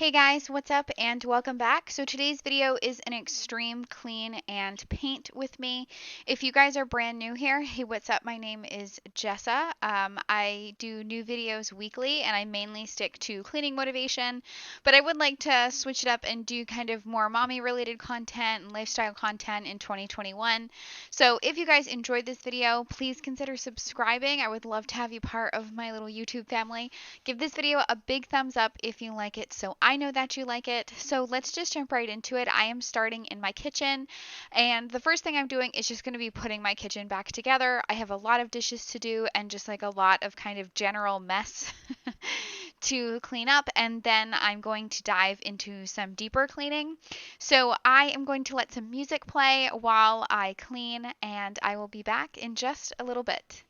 Hey guys, what's up and welcome back. So today's video is an extreme clean and paint with me. If you guys are brand new here, hey, what's up? My name is Jessa. I do new videos weekly and I mainly stick to cleaning motivation, but I would like to switch it up and do kind of more mommy related content and lifestyle content in 2021. So if you guys enjoyed this video, please consider subscribing. I would love to have you part of my little YouTube family. Give this video a big thumbs up if you like it so I know that you like it. So let's just jump right into it. I am starting in my kitchen, and the first thing I'm doing is just going to be putting my kitchen back together. I have a lot of dishes to do and just like a lot of kind of general mess to clean up, and then I'm going to dive into some deeper cleaning. So I am going to let some music play while I clean, and I will be back in just a little bit.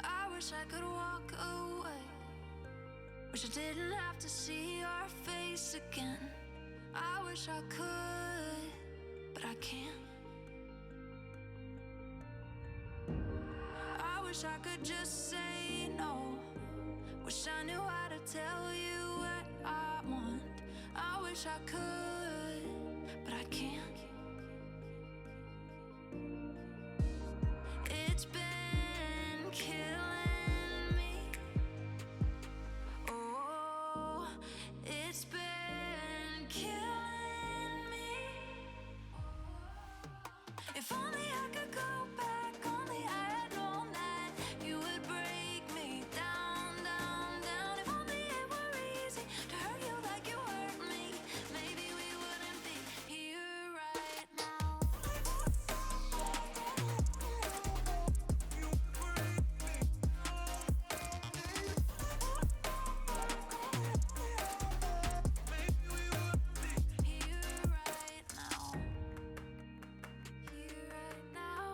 I wish I could walk away. Wish I didn't have to see your face again. I wish I could, but I can't. I wish I could just say no. Wish I knew how to tell you what I want. I wish I could, but I can't. It's been killing me. Oh, it's been killing me. If only I could go back, only I had known that you would break me down, down, down. If only it were easy to hurt you like you hurt me, maybe we wouldn't be here right now. Here right now. Here right now. Now.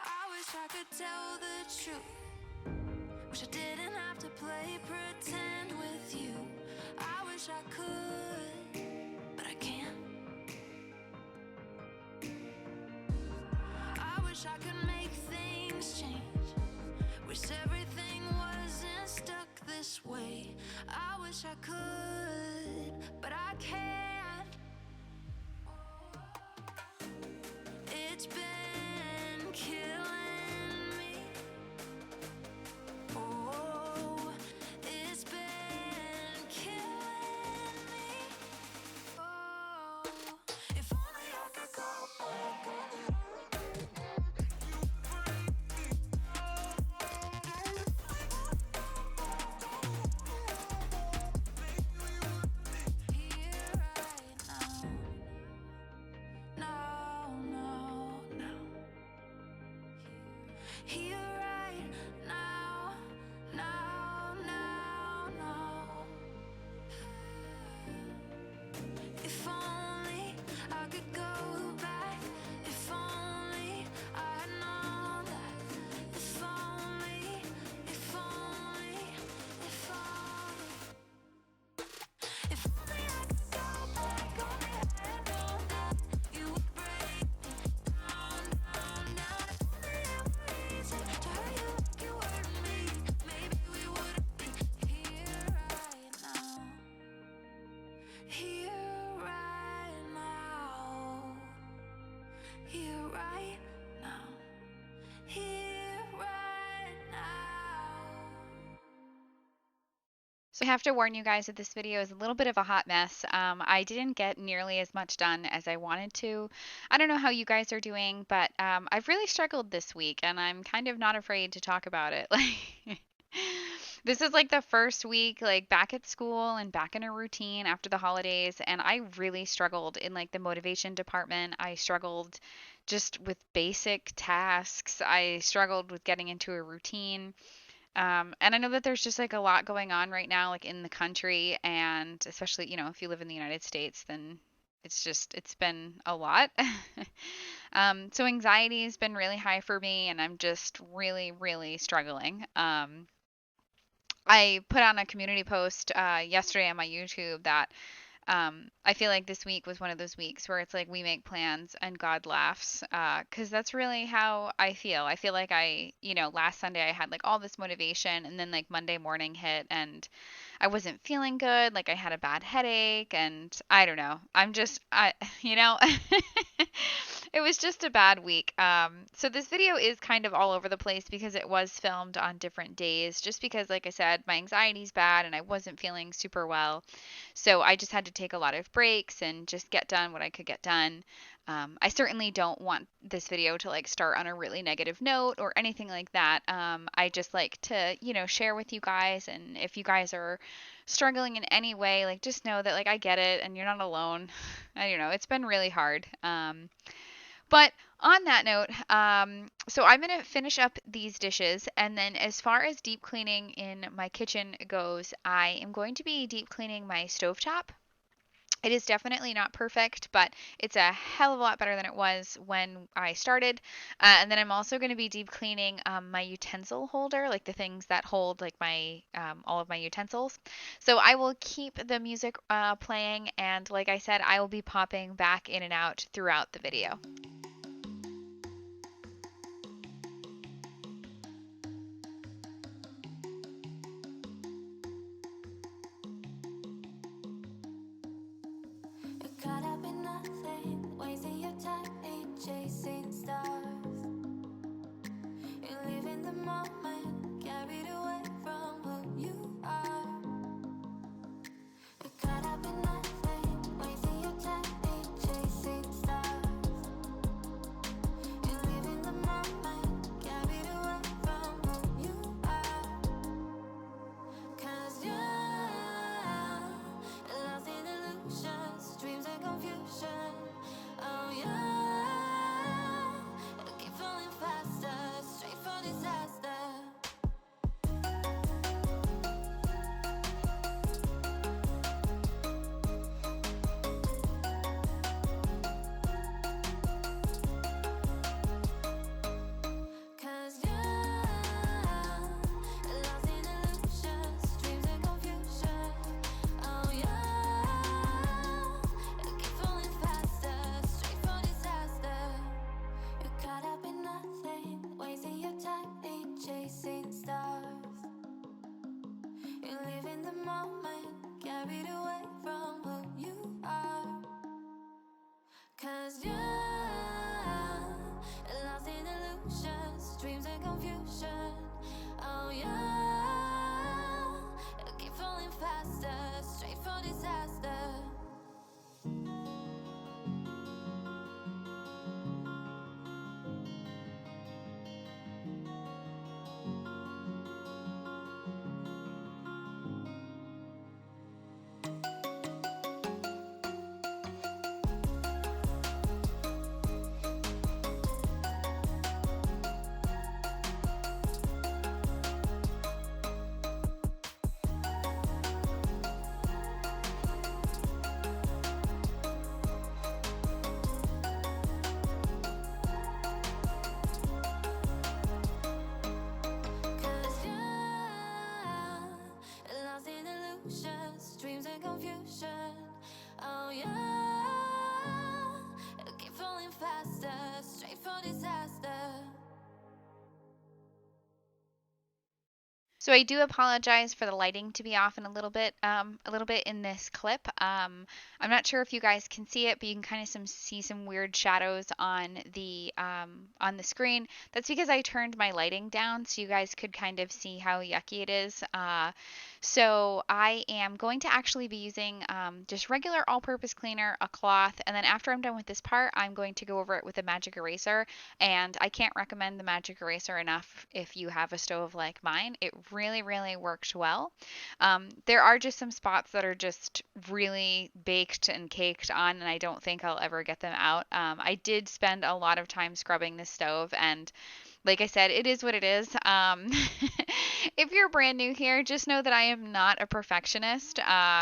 I wish I could tell the truth. Wish I didn't have to play pretend with you. I wish I could, but I can't. I wish I could make things change. Wish everything wasn't stuck this way. I wish I could, but I can't. It's been killing me. Oh, it's been killing me. Oh, if only I could go back. Here right now. No, no, no. Here right now. No, no, no. If only I could go back. If only I had known that. If only, if only, if only. If only I could go back, only I had known that you would break me down, down, down. If only it were easy to hurt you like you hurt me, maybe we wouldn't be here right now. Here right now. Here right now. Here right now. So I have to warn you guys that this video is a little bit of a hot mess. I didn't get nearly as much done as I wanted to. I don't know how you guys are doing, but I've really struggled this week, and I'm kind of not afraid to talk about it. Like, this is like the first week, like back at school and back in a routine after the holidays, and I really struggled in like the motivation department. I struggled just with basic tasks. I struggled with getting into a routine. And I know that there's just like a lot going on right now, like in the country, and especially, if you live in the United States, then it's been a lot. So anxiety has been really high for me, and I'm just really, really struggling. I put on a community post yesterday on my YouTube that I feel like this week was one of those weeks where it's like we make plans and God laughs, because that's really how I feel. I feel like last Sunday I had like all this motivation, and then like Monday morning hit, and I wasn't feeling good. Like I had a bad headache, and I don't know. You know, it was just a bad week. So this video is kind of all over the place because it was filmed on different days, just because, like I said, my anxiety's bad and I wasn't feeling super well. So I just had to take a lot of breaks and just get done what I could get done. I certainly don't want this video to like start on a really negative note or anything like that. I just like to, share with you guys, and if you guys are struggling in any way, like just know that like I get it and you're not alone. I don't know, it's been really hard. But on that note, so I'm going to finish up these dishes. And then as far as deep cleaning in my kitchen goes, I am going to be deep cleaning my stovetop. It is definitely not perfect, but it's a hell of a lot better than it was when I started. And then I'm also going to be deep cleaning my utensil holder, like the things that hold like my all of my utensils. So I will keep the music playing, and like I said, I will be popping back in and out throughout the video. You're caught up in nothing, wasting your time in chasing stars. You live in the moment, carried away from who you are. You're caught up in nothing, wasting your time in chasing stars. You live in the moment, carried away from who you are. 'Cause you're lost in illusions, dreams and confusion. Oh yeah, keep falling faster, straight for disaster. Cause you're lost in illusions, dreams and confusion. Oh yeah, keep falling faster, straight for disaster. You're caught up in nothing, wasting your time in chasing stars. You live in the moment, carried away from who you are. 'Cause you're lost in illusions, dreams and confusion. Oh yeah, keep falling faster, straight for disaster. Cause you're lost in illusions, dreams and confusion. Oh yeah, keep falling faster, straight for disaster. So I do apologize for the lighting to be off in a little bit in this clip. I'm not sure if you guys can see it, but you can kind of see some weird shadows on the screen. That's because I turned my lighting down so you guys could kind of see how yucky it is. So I am going to actually be using just regular all-purpose cleaner, a cloth, and then after I'm done with this part, I'm going to go over it with a magic eraser. And I can't recommend the magic eraser enough if you have a stove like mine. It really, really works well. There are just some spots that are just really baked and caked on, and I don't think I'll ever get them out. I did spend a lot of time scrubbing the stove, and like I said, it is what it is. If you're brand new here, just know that I am not a perfectionist,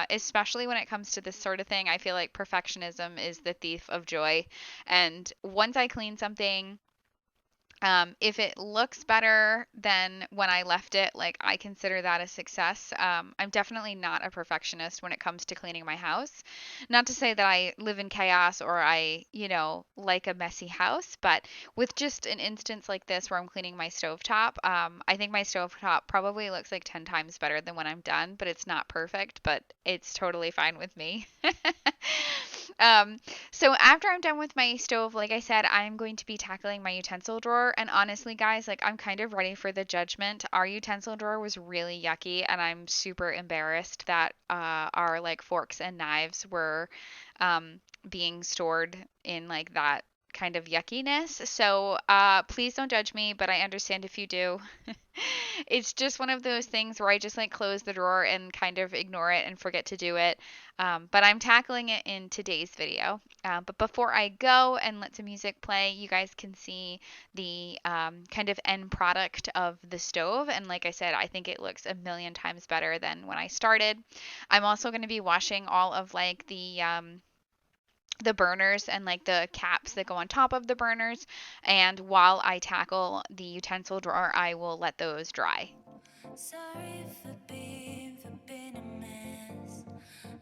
especially when it comes to this sort of thing. I feel like perfectionism is the thief of joy. And once I clean something, If it looks better than when I left it, like I consider that a success. I'm definitely not a perfectionist when it comes to cleaning my house. Not to say that I live in chaos or I, like a messy house, but with just an instance like this where I'm cleaning my stovetop, I think my stovetop probably looks like 10 times better than when I'm done, but it's not perfect, but it's totally fine with me. um, so after I'm done with my stove, like I said, I'm going to be tackling my utensil drawer. And honestly, guys, like I'm kind of ready for the judgment. Our utensil drawer was really yucky, and I'm super embarrassed that our like forks and knives were being stored in like that kind of yuckiness. So please don't judge me, but I understand if you do. It's just one of those things where I just like close the drawer and kind of ignore it and forget to do it. But I'm tackling it in today's video. But before I go and let some music play, you guys can see the kind of end product of the stove. And like I said, I think it looks a million times better than when I started. I'm also going to be washing all of like the burners and like the caps that go on top of the burners. And while I tackle the utensil drawer, I will let those dry. Sorry for being a mess.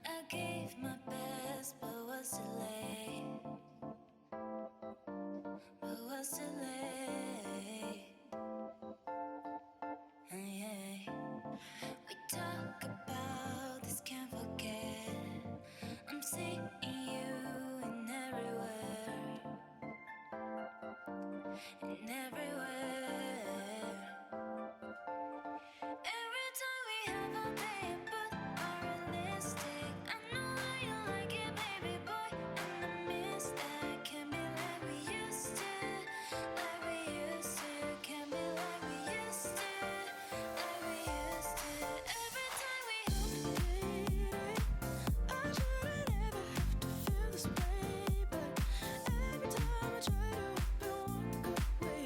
I gave my best, but was too late. But was too late. Yeah. We talk about this, can't forget. I'm seeing you in everywhere. In everywhere. Every time we have a day, but unrealistic. I know that you like it, baby boy, and I miss that. Can't be like we used to, like we used to. Can't be like we used to, like we used to. Every time we have a day, I shouldn't ever have to feel this way, but every time I try to walk away.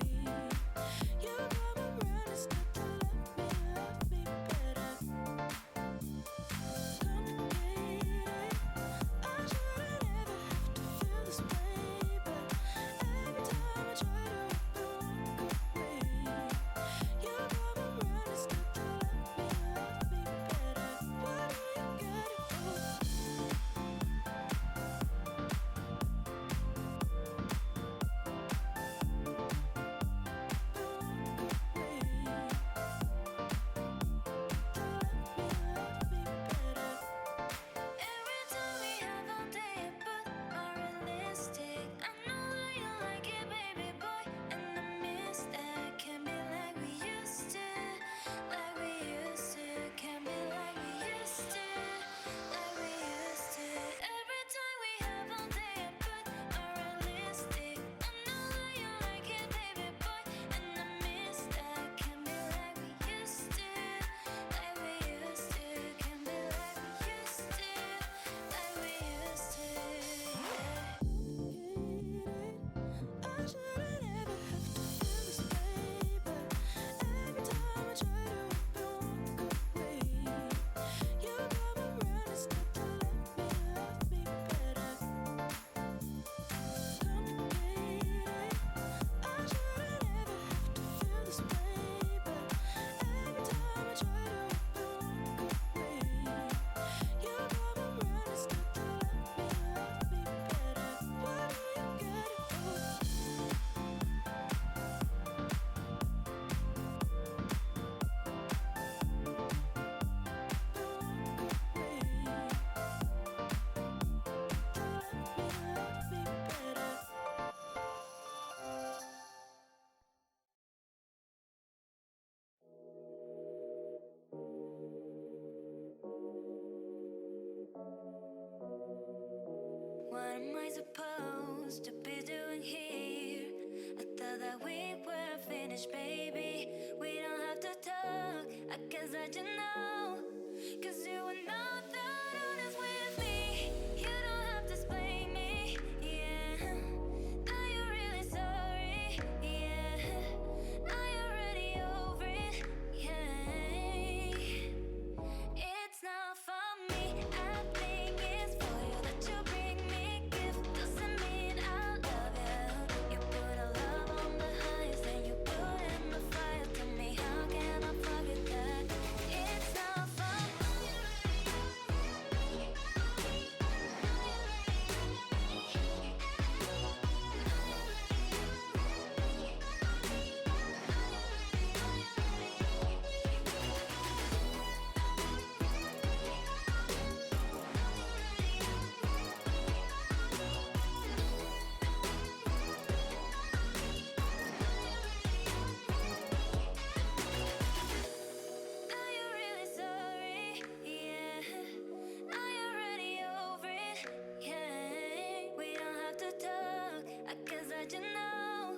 let you know,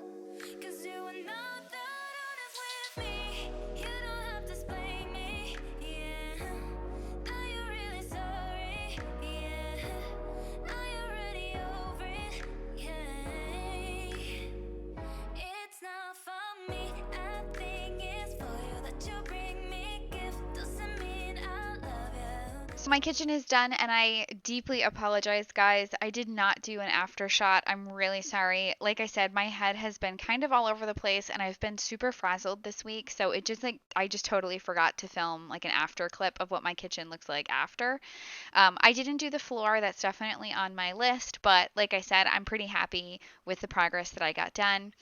'cause you are not that honest with me. You don't have to explain me, yeah. Now you're really sorry, yeah. Now you're already over it, yeah. It's not for me, I think it's for you that you bring me gift. Doesn't mean I love you. So my kitchen is done and I deeply apologize, guys. I did not do an after shot. I'm really sorry. Like I said, my head has been kind of all over the place and I've been super frazzled this week. So it just like I just totally forgot to film like an after clip of what my kitchen looks like after. I didn't do the floor. That's definitely on my list, but like I said, I'm pretty happy with the progress that I got done.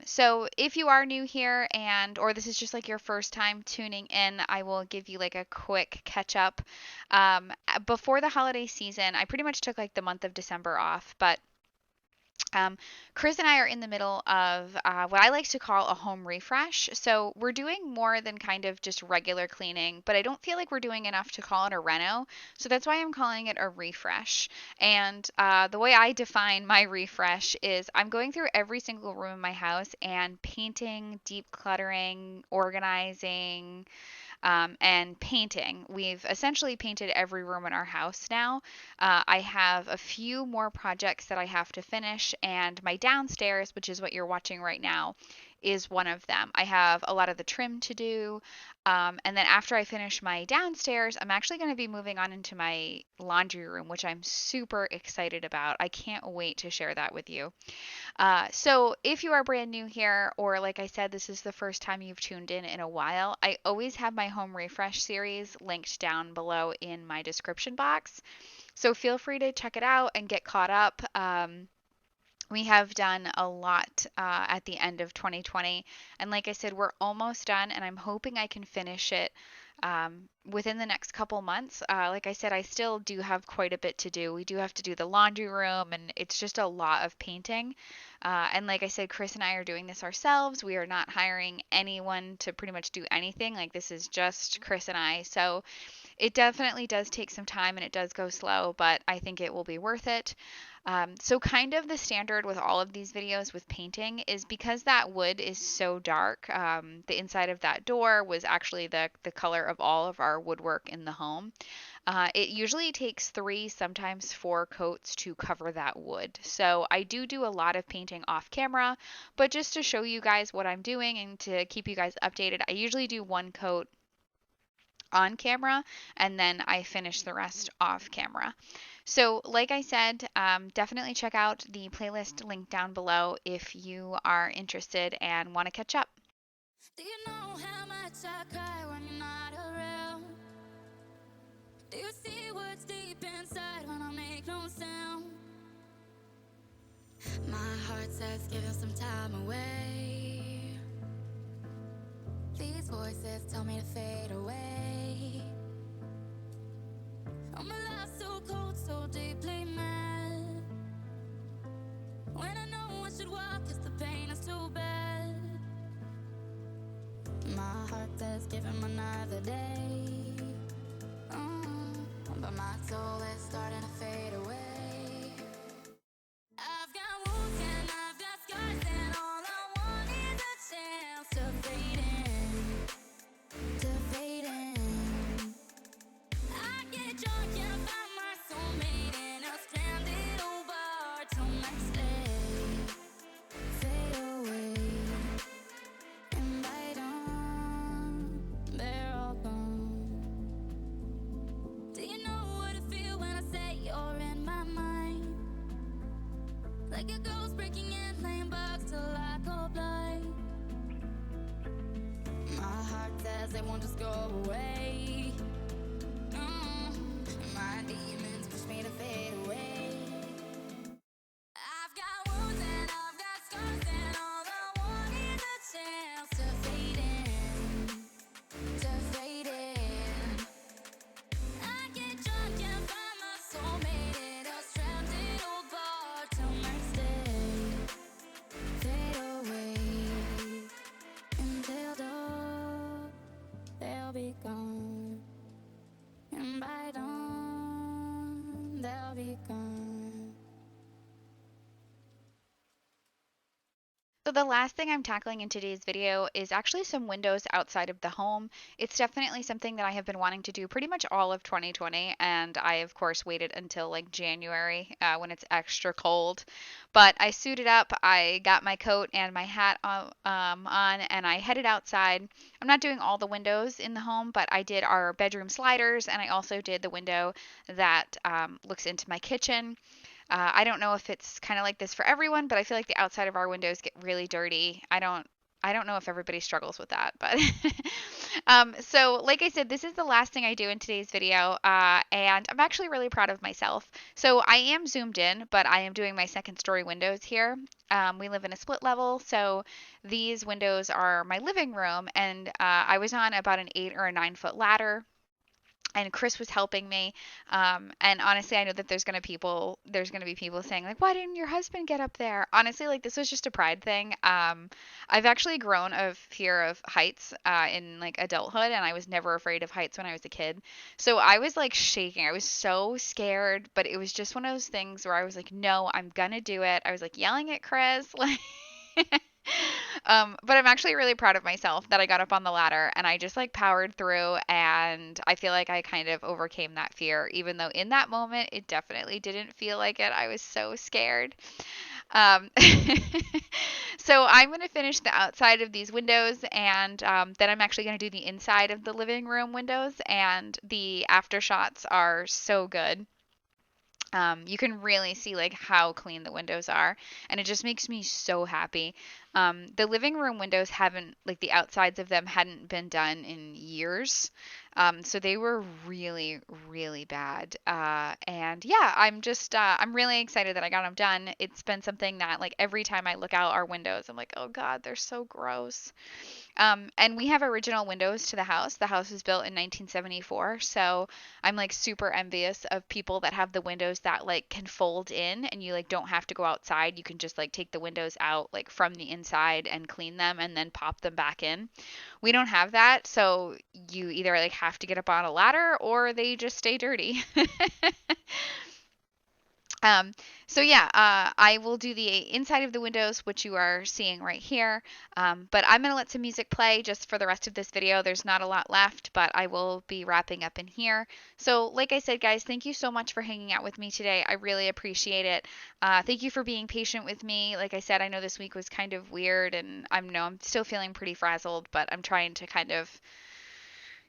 So if you are new here and or this is just like your first time tuning in, I will give you like a quick catch up. Before the holiday season, I pretty much took like the month of December off, but um, Chris and I are in the middle of what I like to call a home refresh. So we're doing more than kind of just regular cleaning, but I don't feel like we're doing enough to call it a reno. So that's why I'm calling it a refresh. And the way I define my refresh is I'm going through every single room in my house and painting, deep cluttering, organizing, and painting. We've essentially painted every room in our house now. I have a few more projects that I have to finish, and my downstairs, which is what you're watching right now, is one of them. I have a lot of the trim to do. And then after I finish my downstairs, I'm actually going to be moving on into my laundry room, which I'm super excited about. I can't wait to share that with you. So if you are brand new here, or like I said, this is the first time you've tuned in a while, I always have my home refresh series linked down below in my description box. So feel free to check it out and get caught up. We have done a lot at the end of 2020. And like I said, we're almost done, and I'm hoping I can finish it within the next couple months. Like I said, I still do have quite a bit to do. We do have to do the laundry room, and it's just a lot of painting. And like I said, Chris and I are doing this ourselves. We are not hiring anyone to pretty much do anything. Like, this is just Chris and I. So it definitely does take some time and it does go slow, but I think it will be worth it. So kind of the standard with all of these videos with painting is because that wood is so dark, the inside of that door was actually the color of all of our woodwork in the home. It usually takes 3, sometimes 4 coats to cover that wood. So I do a lot of painting off camera, but just to show you guys what I'm doing and to keep you guys updated, I usually do 1 coat on camera and then I finish the rest off camera. So like I said, definitely check out the playlist link down below if you are interested and want to catch up. Do you know how much I cry when you're not around? Do you see what's deep inside when I make no sound? My heart says give him some time away. These voices tell me to fade away. Oh, my life's so cold, so deeply mad. When I know I should walk, 'cause the pain is too bad. My heart says give him another day. But my soul is starting to fade away. I've got wounds and I've got scars, and all I want is a chance to fade in, to fade in. I get drunk and find my soulmate in a stranded old bar till next day. Fade away, and I don't, they're all gone. Do you know what I feel when I say you're in my mind? Like a ghost breaking in, playing bugs till I go blind. My heart says it won't just go away. My demons push me to fade away. I've got wounds and I've got scars, and all I want is a chance to fade in, to fade in. I get drunk and find my soulmate in a stranded old bar till next day. Fade away until dawn, they'll be gone. So the last thing I'm tackling in today's video is actually some windows outside of the home. It's definitely something that I have been wanting to do pretty much all of 2020, and I of course waited until like January when it's extra cold. But I suited up, I got my coat and my hat on, and I headed outside. I'm not doing all the windows in the home, but I did our bedroom sliders, and I also did the window that looks into my kitchen. I don't know if it's kind of like this for everyone, but I feel like the outside of our windows get really dirty. I don't know if everybody struggles with that, but so like I said, this is the last thing I do in today's video, and I'm actually really proud of myself. So I am zoomed in, but I am doing my second story windows here. We live in a split level, so these windows are my living room, and I was on about an 8 or 9 foot ladder, and Chris was helping me. And honestly, I know that there's gonna be people saying like, why didn't your husband get up there? Honestly, like this was just a pride thing. I've actually grown a fear of heights in like adulthood, and I was never afraid of heights when I was a kid. So I was like shaking. I was so scared, but it was just one of those things where I was like, no, I'm gonna do it. I was like yelling at Chris, like. But I'm actually really proud of myself that I got up on the ladder and I just like powered through, and I feel like I kind of overcame that fear, even though in that moment it definitely didn't feel like it. I was so scared. Um, so I'm going to finish the outside of these windows, and then I'm actually going to do the inside of the living room windows, and the after shots are so good. You can really see like how clean the windows are, and it just makes me so happy. The living room windows haven't, like the outsides of them hadn't been done in years, so they were really, really bad. And yeah, I'm really excited that I got them done. It's been something that like every time I look out our windows, I'm like, oh God, they're so gross. And we have original windows to the house. The house was built in 1974, so I'm like super envious of people that have the windows that like can fold in and you like don't have to go outside. You can just like take the windows out like from the inside and clean them and then pop them back in. We don't have that, so you either like have to get up on a ladder or they just stay dirty. Um, so yeah, I will do the inside of the windows, which you are seeing right here. But I'm gonna let some music play just for the rest of this video. There's not a lot left, but I will be wrapping up in here. So like I said, guys, thank you so much for hanging out with me today. I really appreciate it. Thank you for being patient with me. Like I said, I know this week was kind of weird, and I'm still feeling pretty frazzled, but I'm trying to kind of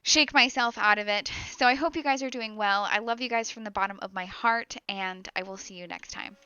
shake myself out of it. So I hope you guys are doing well. I love you guys from the bottom of my heart, and I will see you next time.